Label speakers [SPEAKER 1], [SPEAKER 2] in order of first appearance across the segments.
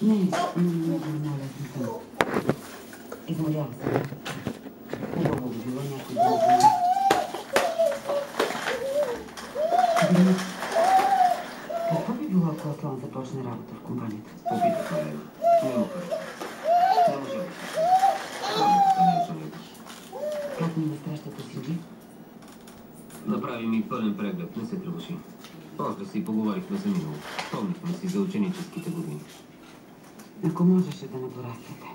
[SPEAKER 1] Не, моля, съм. Изморява се. Хубаво би било някой да ме знае. Какво би било, ако Аслан започне работа в компанията?
[SPEAKER 2] Опитахме Лена. Не му хареса. Не можем да се кажем.
[SPEAKER 1] Как ми настрещата си, Джи?
[SPEAKER 2] Направи ми пълен преглед, не се тревожи. После си поговорихме за минало. Помнихме си за ученическите години.
[SPEAKER 1] Ако можеше да не пораствате.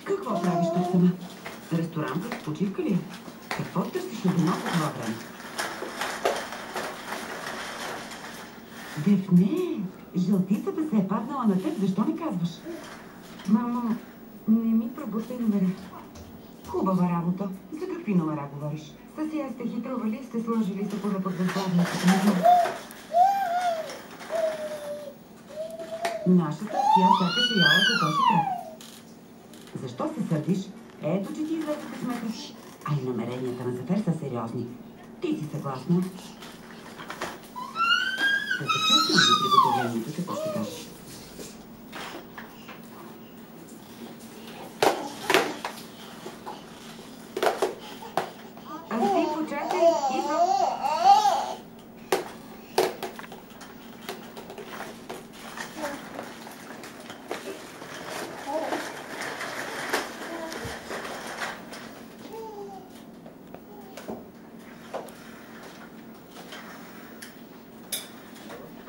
[SPEAKER 1] Какво правиш тук сама? Ресторант, почивка ли? Какво търсиш у дома по това време? Дефне, жълтицата се е паднала на теб, защо не казваш? Мамо, не ми пробутвай номера. Хубава работа. За какви номера говориш? С я сте хитрували, сте сложили сапуна под възглавницата. Нашата тя сякаш е яла кокоши крак. Защо се сърдиш? Ето, че ти излезе късметът. А и намеренията на Зафер са сериозни. Ти си съгласна? Да се честно ли приготовлението, какво ще кажеш? А ти почакай, идва.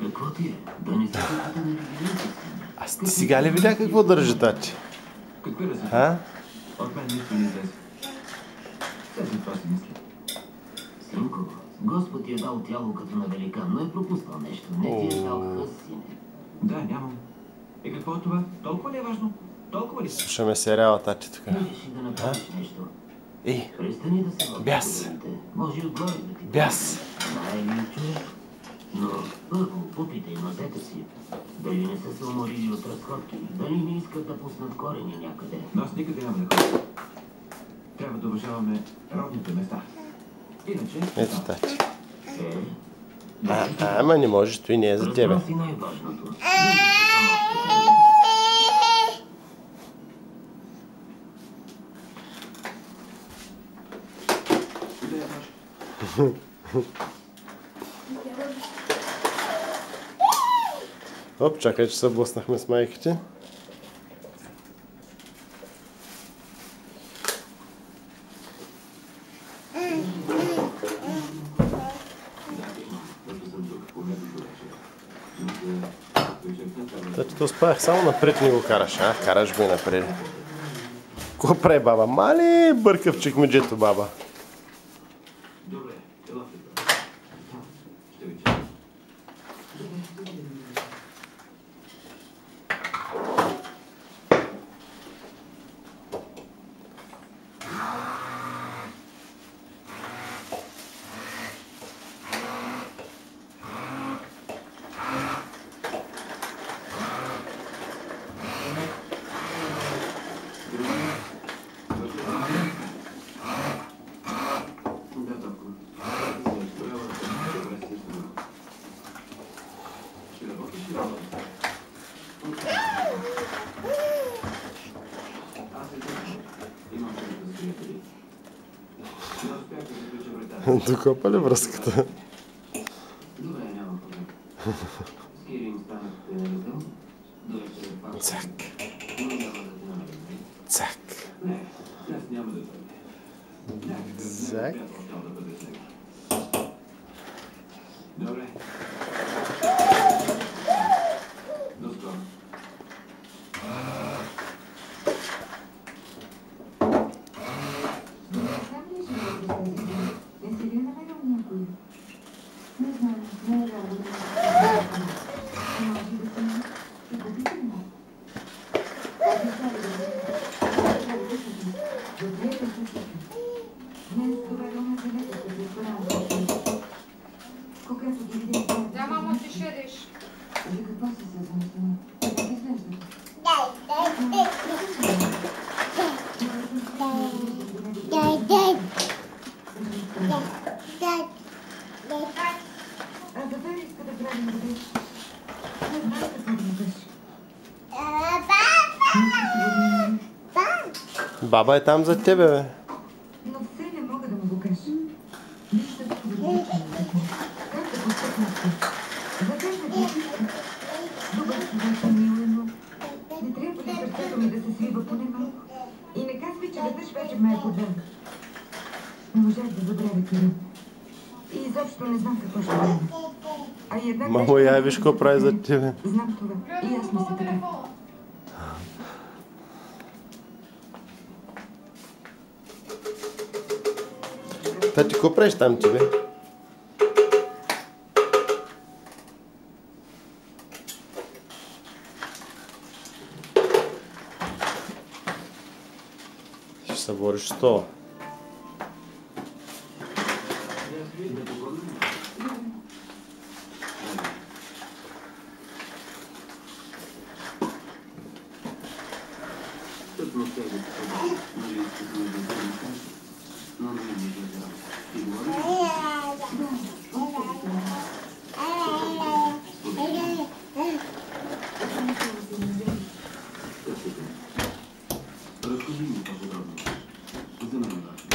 [SPEAKER 2] Какво ти е? Да не се да не видите.
[SPEAKER 3] Аз ти сега ли видя какво държи тати?
[SPEAKER 2] Какви разлики? От мен нищо не излезе. Сега за това си мисля. Синко, Господ ти е дал тяло като на великан, но е пропуснал нещо. Не ти е дал хъс, сине. Да, нямам. И какво е това? Толкова ли е важно? Толкова ли?
[SPEAKER 3] Слушаме сериала тати тук.
[SPEAKER 2] Можеш и да направиш нещо.
[SPEAKER 3] Ей,
[SPEAKER 2] Престани да се
[SPEAKER 3] Бяс.
[SPEAKER 2] вълнувате. Може и отгоре да ти
[SPEAKER 3] Бяс.
[SPEAKER 2] знае ли човек? Но първо попитай мазете си. Дали не са се уморили от разходки? Дали не искат да пуснат корени някъде?
[SPEAKER 4] Но аз никъде няма да ходя. Трябва да уважаваме родните места. Иначе...
[SPEAKER 3] Ето тати. Ама не можеш, той не е за тебе.
[SPEAKER 2] Разбра си най-важното.
[SPEAKER 3] Оп, чакай, че се блъснахме с майките. Тъчето успях, само напред не го караш, а? Караш го и напред. Ко прави баба? Мали бърка в чекмеджето, баба.
[SPEAKER 4] Добре, ела в това. Ще ви чакам.
[SPEAKER 3] Докопа ли връзката?
[SPEAKER 4] Добре, няма проблем. С Кирин станахте раздел? До вечера пак.
[SPEAKER 3] Цак.
[SPEAKER 4] Но няма да те намерим.
[SPEAKER 3] Цак.
[SPEAKER 4] Не, днес няма да дойде.
[SPEAKER 3] Зак.
[SPEAKER 4] Да бъде с него. Добре. До скоро.
[SPEAKER 1] Когато ги А баба иска да прави на бъдеш. Не знам какво да му кажеш.
[SPEAKER 3] Баба е там за тебе, бе.
[SPEAKER 1] Но все не мога да му го кажа. Нищо да го различам. Как да постъпна с теб? За теб не пописка. Добър човек е мило, но не трябва ли сърцето ми да се свива поне малко? И не казвай, че веднъж вече ме е подвел. Не можах да забравя Кирил. И изобщо не знам какво ще правя. А и една
[SPEAKER 3] Мамо, я виж какво прави за тебе.
[SPEAKER 1] Знам това. И аз мисля така.
[SPEAKER 3] Та ти какво правиш там ти, бе? Ще се бориш с това.
[SPEAKER 4] Тъкно ще го подобри. Нали искате да го кажеш, но не ми излезе. Ти говориш? Разкажи ми по-подробно. За мен е важно.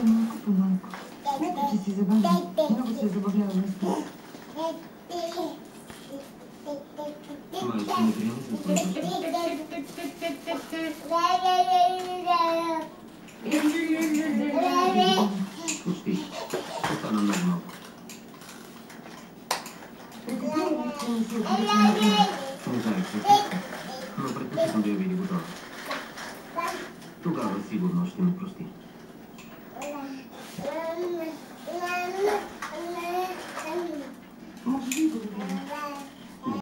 [SPEAKER 1] Малко по малко. Смятам, че си забавя. Много се забавляваме с теб.
[SPEAKER 2] Май ще не приема се почти. Остана много малко. Не знаех се. Но предпочитам да я види готова. Тогава сигурно ще ме прости.